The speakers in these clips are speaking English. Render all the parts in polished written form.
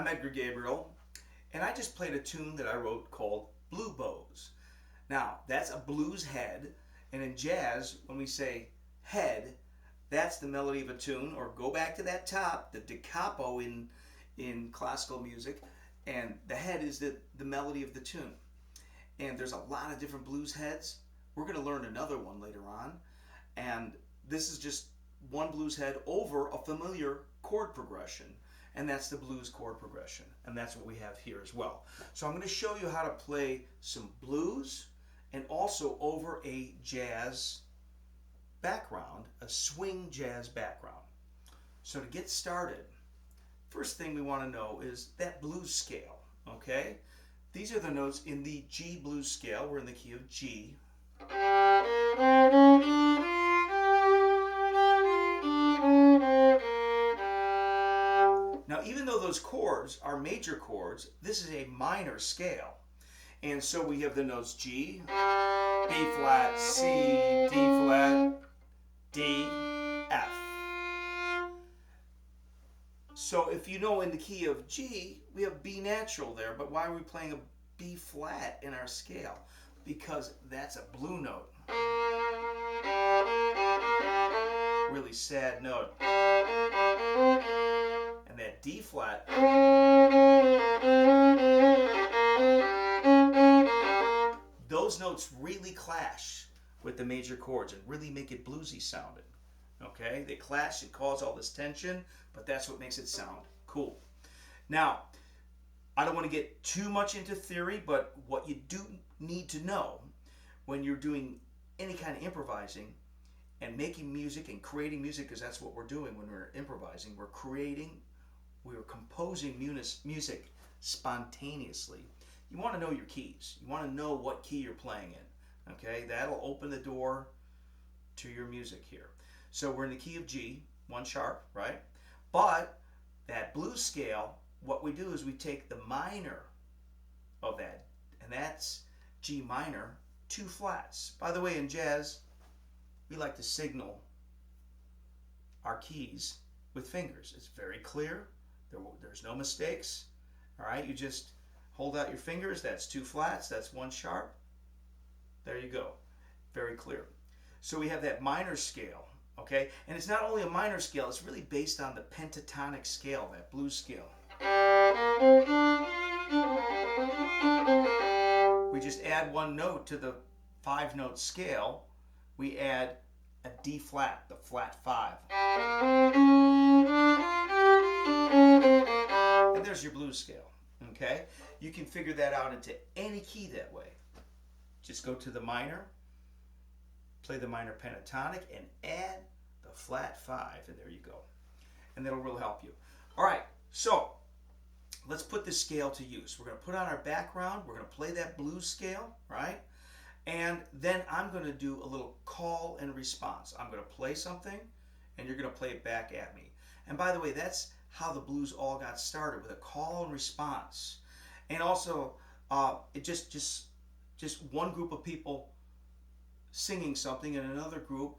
I'm Edgar Gabriel, and I just played a tune that I wrote called Blue Bows. Now, that's a blues head, and in jazz, when we say head, that's the melody of a tune, or go back to that top, the da capo in classical music, and the head is the melody of the tune. And there's a lot of different blues heads. We're going to learn another one later on, and this is just one blues head over a familiar chord progression, and that's the blues chord progression, and that's what we have here as well. So I'm going to show you how to play some blues and also over a jazz background, a swing jazz background. So to get started, first thing we want to know is that blues scale, okay? These are the notes in the G blues scale. We're in the key of G. Now, even though those chords are major chords, this is a minor scale. And so we have the notes G, B flat, C, D flat, D, F. So if you know in the key of G, we have B natural there, but why are we playing a B flat in our scale? Because that's a blue note. Really sad note. And that D flat, those notes really clash with the major chords and really make it bluesy sounding. Okay, they clash and cause all this tension, but that's what makes it sound cool. Now, I don't want to get too much into theory, but what you do need to know when you're doing any kind of improvising and making music and creating music, because that's what we're doing when we're improvising, we're composing music spontaneously. You want to know your keys. You want to know what key you're playing in. Okay, that'll open the door to your music here. So we're in the key of G, 1 sharp, right? But that blues scale, what we do is we take the minor of that, and that's G minor, 2 flats. By the way, in jazz, we like to signal our keys with fingers. It's very clear. There's no mistakes. All right, you just hold out your fingers. That's 2 flats. That's 1 sharp. There you go. Very clear. So we have that minor scale. Okay, and it's not only a minor scale, it's really based on the pentatonic scale, that blues scale. We just add 1 note to the 5-note scale. We add a D flat, the flat 5. And there's your blues scale, okay? You can figure that out into any key that way. Just go to the minor, play the minor pentatonic, and add the flat 5, and there you go. And that'll really help you. All right, so let's put this scale to use. We're going to put on our background. We're going to play that blues scale, right? And then I'm going to do a little call and response. I'm going to play something, and you're going to play it back at me. And by the way, that's how the blues all got started, with a call and response. And also, it just one group of people singing something and another group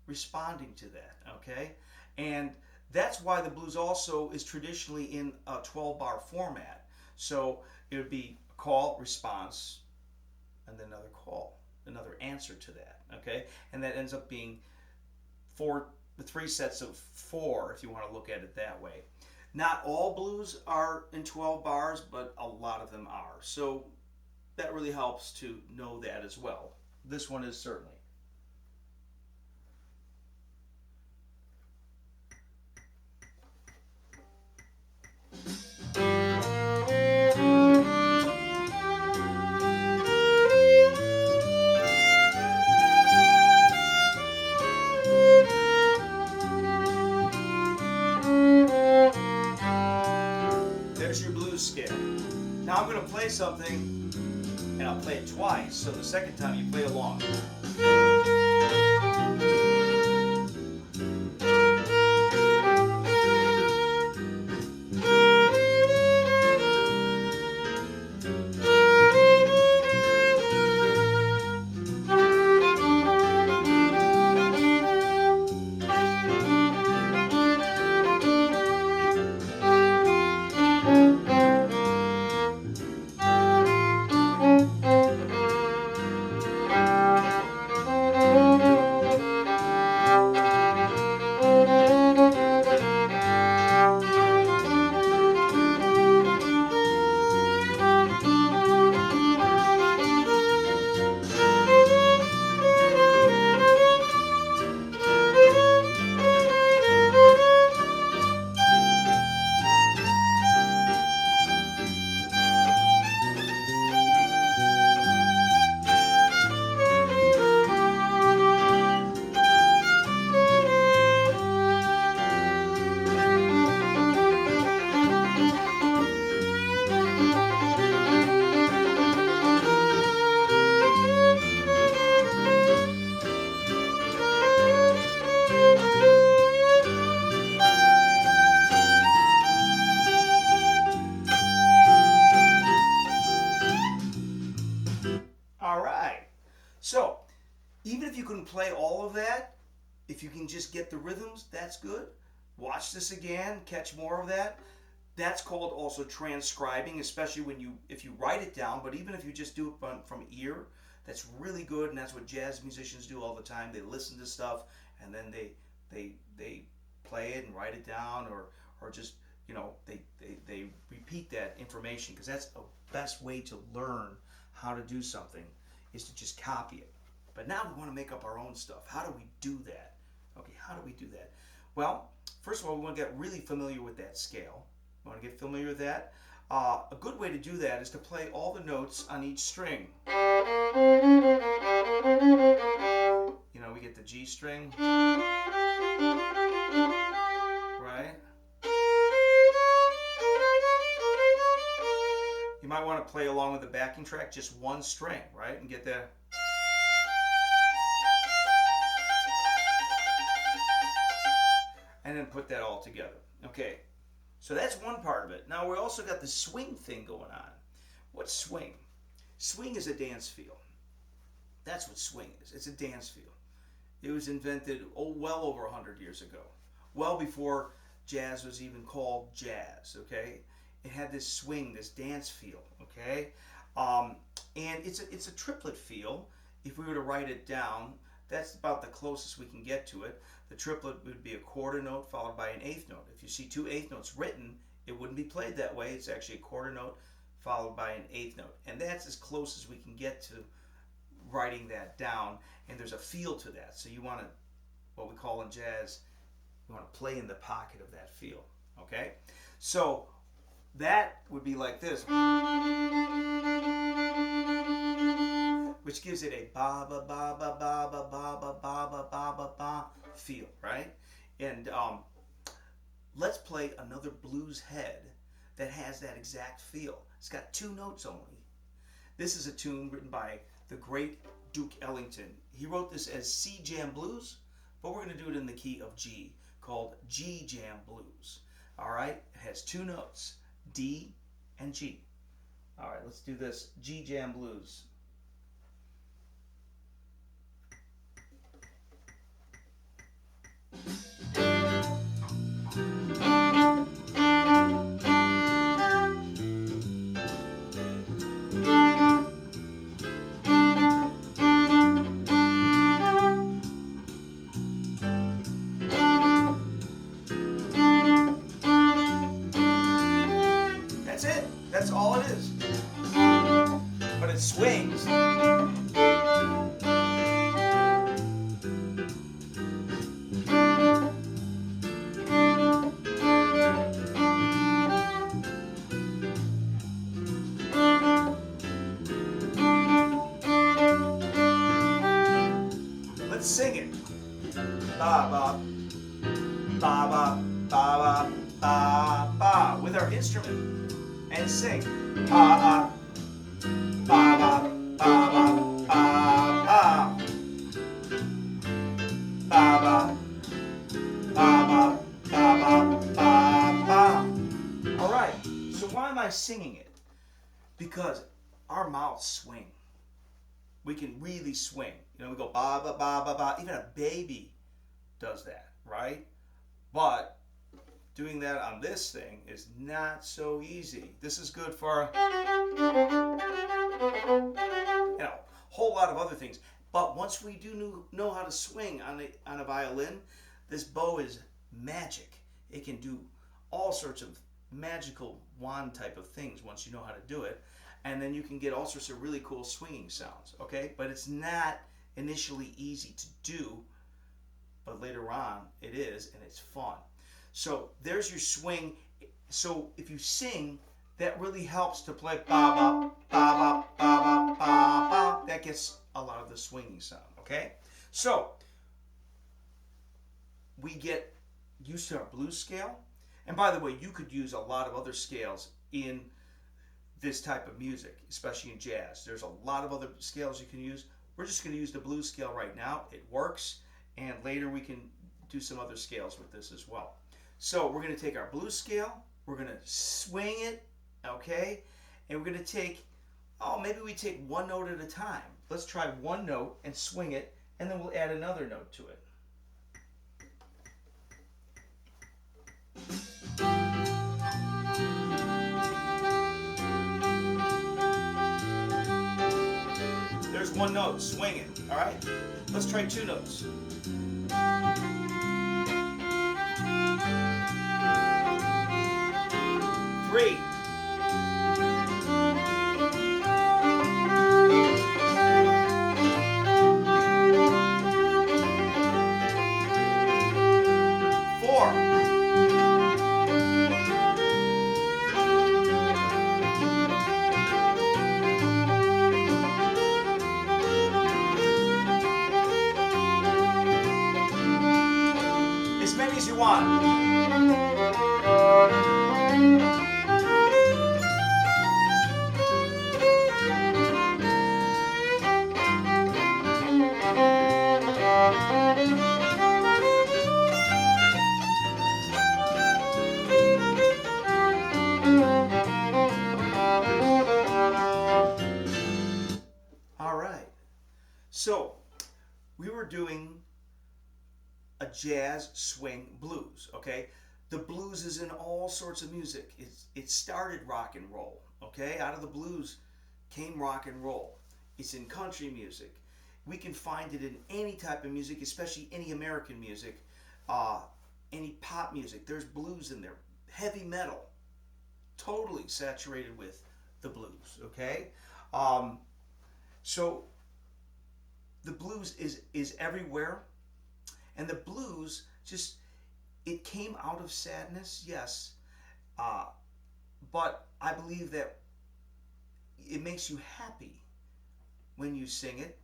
responding to that, okay? And that's why the blues also is traditionally in a 12-bar format. So it would be a call, response, and then another call, another answer to that, okay? And that ends up being 3 sets of 4, if you want to look at it that way. Not all blues are in 12 bars, but a lot of them are. So that really helps to know that as well. This one is certainly. There's your blues scale. Now I'm going to play something, and I'll play it twice, so the second time you play along. if you can just get the rhythms, that's good. Watch this again, catch more of that. That's called also transcribing, especially if you write it down, but even if you just do it from ear, that's really good, and that's what jazz musicians do all the time. They listen to stuff and then they play it and write it down, or just they repeat that information, because that's the best way to learn how to do something, is to just copy it. But now we want to make up our own stuff. How do we do that? Okay, how do we do that? Well, first of all, we want to get really familiar with that scale. We want to get familiar with that. A good way to do that is to play all the notes on each string. We get the G string, right? You might want to play along with the backing track, just one string, right? And get the... and then put that all together. Okay, so that's one part of it. Now we also got the swing thing going on. What's swing? Swing is a dance feel. That's what swing is. It's a dance feel. It was invented well over 100 years ago. Well before jazz was even called jazz, okay? It had this swing, this dance feel, okay? And it's a triplet feel. If we were to write it down, that's about the closest we can get to it. The triplet would be a quarter note followed by an eighth note. If you see two eighth notes written, it wouldn't be played that way. It's actually a quarter note followed by an eighth note. And that's as close as we can get to writing that down. And there's a feel to that. So you want to, what we call in jazz, you want to play in the pocket of that feel. Okay? So that would be like this, which gives it a ba ba ba ba ba ba ba ba ba ba ba ba ba feel, right? And let's play another blues head that has that exact feel. It's got two notes only. This is a tune written by the great Duke Ellington. He wrote this as C Jam Blues, but we're going to do it in the key of G, called G Jam Blues. All right? It has two notes, D and G. All right, let's do this. G Jam Blues. That's it. That's all it is. But it swings. Let's sing it. Ba ba ba ba ba ba ba ba with our instrument, and sing ba ba ba ba ba ba ba ba ba ba ba ba ba. All right. So why am I singing it? Because our mouths swing. We can really swing. We go ba ba ba ba ba. Even a baby does that, right? But doing that on this thing is not so easy. This is good for a whole lot of other things. But once we do know how to swing on a violin, this bow is magic. It can do all sorts of magical wand type of things once you know how to do it. And then you can get all sorts of really cool swinging sounds, okay? But it's not initially easy to do, but later on it is, and it's fun. So there's your swing. So if you sing, that really helps to play ba ba ba ba ba ba ba. That gets a lot of the swinging sound, okay? So we get used to our blues scale. And by the way, you could use a lot of other scales in this type of music, especially in jazz. There's a lot of other scales you can use. We're just going to use the blues scale right now. It works, and later we can do some other scales with this as well. So we're going to take our blues scale, we're going to swing it, okay? And we're going to take, maybe we take one note at a time. Let's try one note and swing it, and then we'll add another note to it. one note, swing it, all right? Let's try two notes. Three. Four. As many as you want. All right. So, we were doing a jazz, swing, blues, okay? The blues is in all sorts of music. It started rock and roll, okay? Out of the blues came rock and roll. It's in country music. We can find it in any type of music, especially any American music, any pop music. There's blues in there. Heavy metal, totally saturated with the blues, okay? So the blues is everywhere, and the blues just, it came out of sadness, yes, but I believe that it makes you happy when you sing it,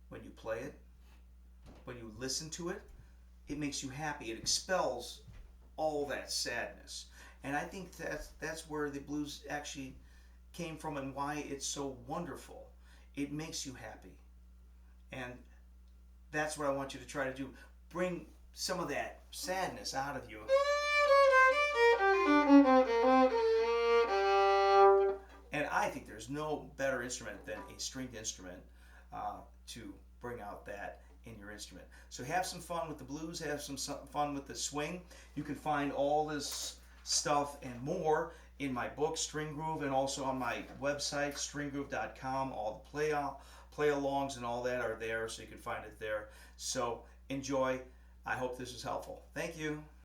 when you play it, when you listen to it. It makes you happy. It expels all that sadness, and I think that's where the blues actually came from and why it's so wonderful. It makes you happy, and that's what I want you to try to do. Bring some of that sadness out of you. And I think there's no better instrument than a stringed instrument to bring out that in your instrument. So have some fun with the blues, have some fun with the swing. You can find all this stuff and more in my book, String Groove, and also on my website, stringgroove.com. All the play-alongs and all that are there, so you can find it there. So enjoy. I hope this was helpful. Thank you.